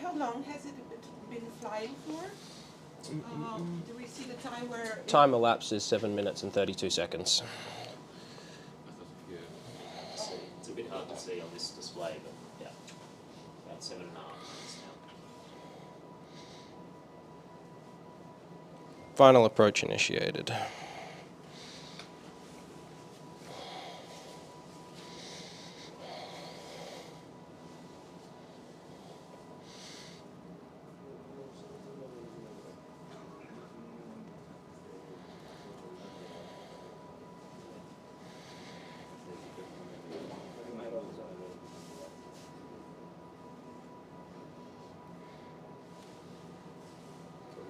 how long has it been flying for? Do we see the time where... Time elapsed is 7 minutes and 32 seconds. It's a bit hard to see on this display, but yeah, about 7.5 minutes now. Final approach initiated.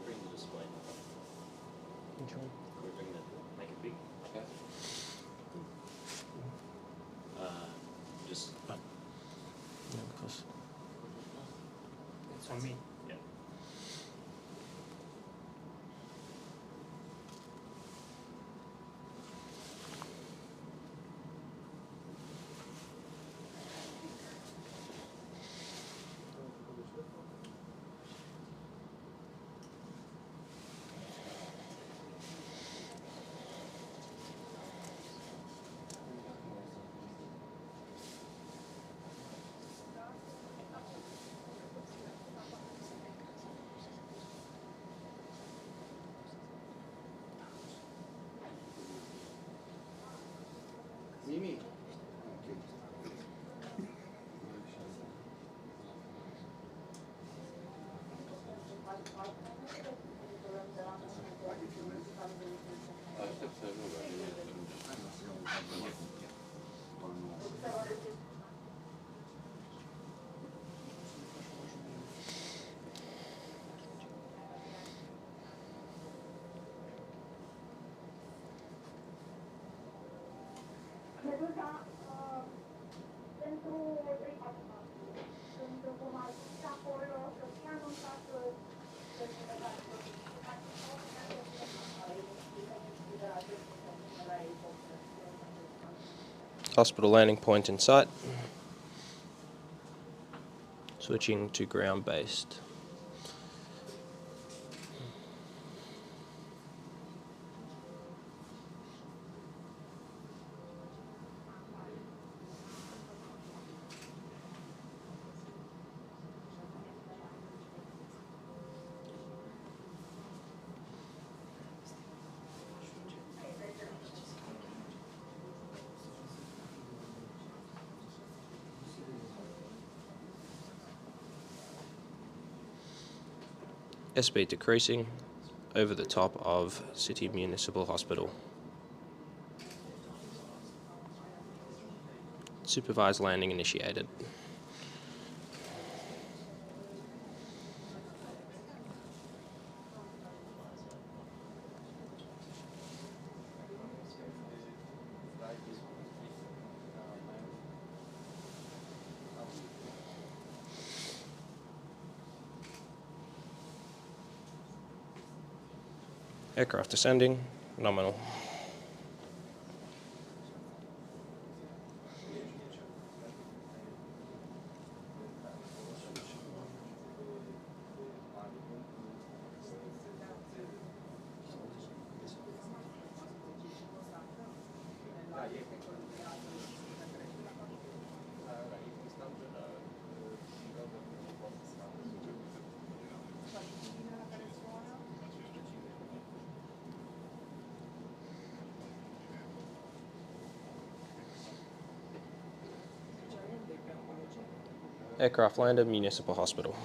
Bring the display. Make it big. Okay. Just. Yeah, because it's on me. Yeah. Mimi. hospital landing point in sight. Switching to ground-based. Speed decreasing over the top of City Municipal Hospital. Supervised landing initiated. Aircraft descending, nominal. Aircraft landed, Municipal Hospital.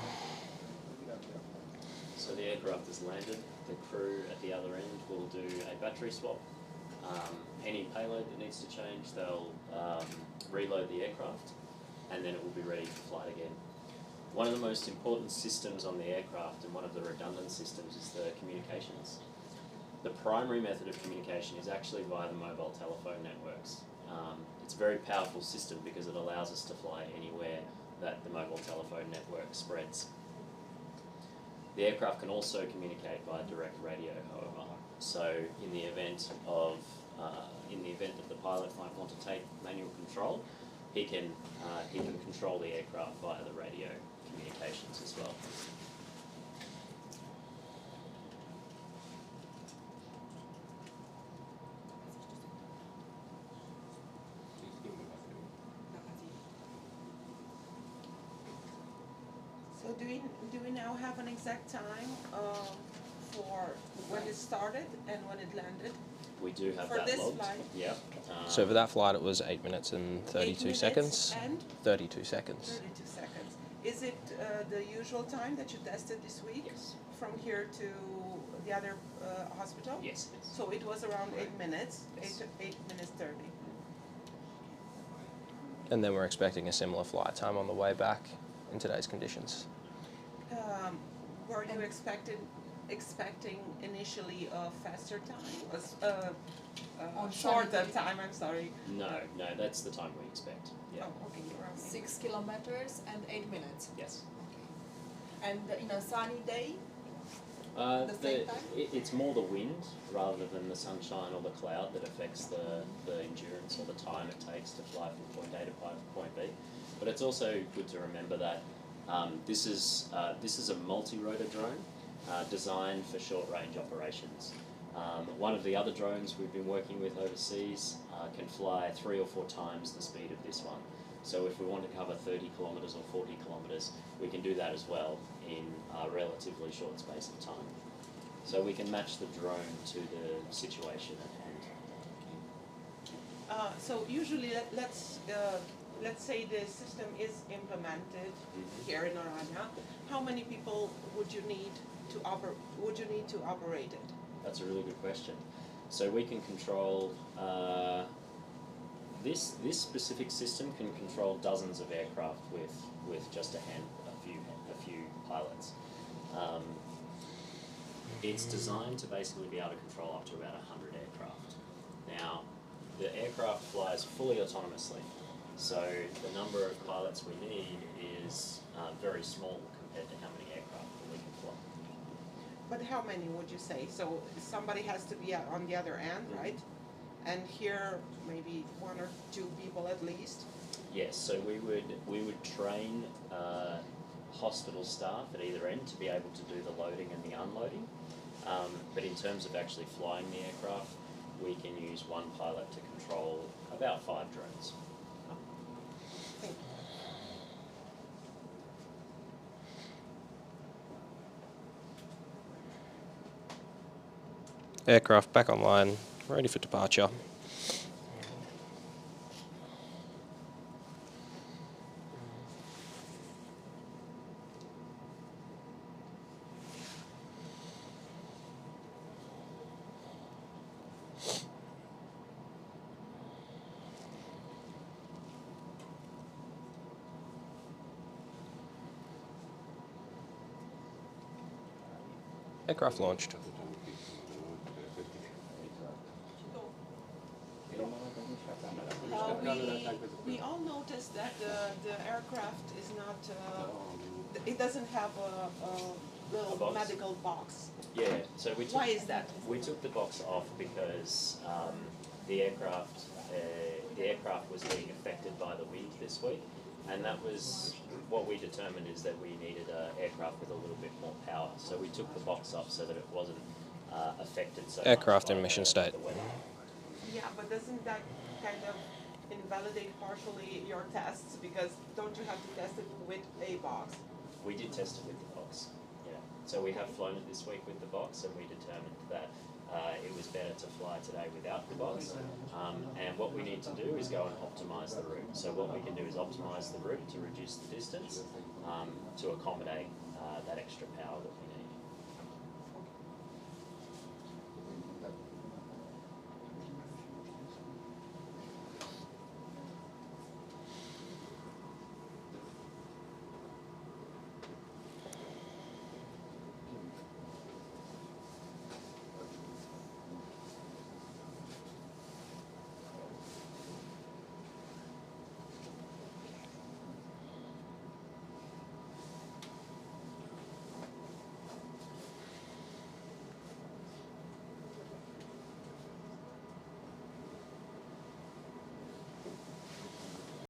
So the aircraft has landed. The crew at the other end will do a battery swap. Any payload that needs to change, they'll reload the aircraft, and then it will be ready for flight again. One of the most important systems on the aircraft, and one of the redundant systems, is the communications. The primary method of communication is actually via the mobile telephone networks. It's a very powerful system because it allows us to fly anywhere that the mobile telephone network spreads. The aircraft can also communicate via direct radio, however. So in the event that the pilot might want to take manual control, he can control the aircraft via the radio communications as well. So do we now have an exact time for when it started and when it landed? We do have For that this logged. flight? Yep. So for that flight, it was 8 minutes and 32 minutes seconds. and 32 seconds. 32 seconds. Is it the usual time that you tested this week? Yes. From here to the other hospital? Yes. Yes. So it was around 8 minutes, Yes. 8 minutes 30. And then we're expecting a similar flight time on the way back in today's conditions. Were you expecting initially a faster time? Shorter time, I'm sorry. No, that's the time we expect. Yeah. Oh, okay, you're right. 6 kilometers and 8 minutes. Yes. And in a sunny day, Uh, The same time? It's more the wind rather than the sunshine or the cloud that affects the endurance or the time it takes to fly from point A to point B. But it's also good to remember that this is a multi-rotor drone designed for short-range operations. One of the other drones we've been working with overseas can fly 3 or 4 times the speed of this one. So if we want to cover 30 kilometres or 40 kilometres, we can do that as well in a relatively short space of time. So we can match the drone to the situation at hand. So usually, let's say the system is implemented here in Orania. How many people would you need to operate it? That's a really good question. So we can control this specific system can control dozens of aircraft with just a few pilots. It's designed to basically be able to control up to about 100 aircraft. Now, the aircraft flies fully autonomously, so the number of pilots we need is very small compared to how many aircraft that we can fly. But how many would you say? So somebody has to be on the other end, right? And here, maybe 1 or 2 people at least. Yes, so we would train hospital staff at either end to be able to do the loading and the unloading. But in terms of actually flying the aircraft, we can use 1 pilot to control about 5 drones. Thank you. Aircraft back online, ready for departure. Aircraft launched. We all noticed that the aircraft is not, it doesn't have a little box? medical box. Yeah, so we took, Why is that? We took the box off because the aircraft was being affected by the wind this week, and that was what we determined is that we needed an aircraft with a little bit more power. So we took the box off so that it wasn't affected so Aircraft much by in mission the state. weather. Yeah, but doesn't that kind of invalidate partially your tests? Because don't you have to test it with a box? We did test it with the box, yeah. So we have flown it this week with the box, and we determined that it was better to fly today without the box. And what we need to do is go and optimise the route. So what we can do is optimise the route to reduce the distance to accommodate that extra power that we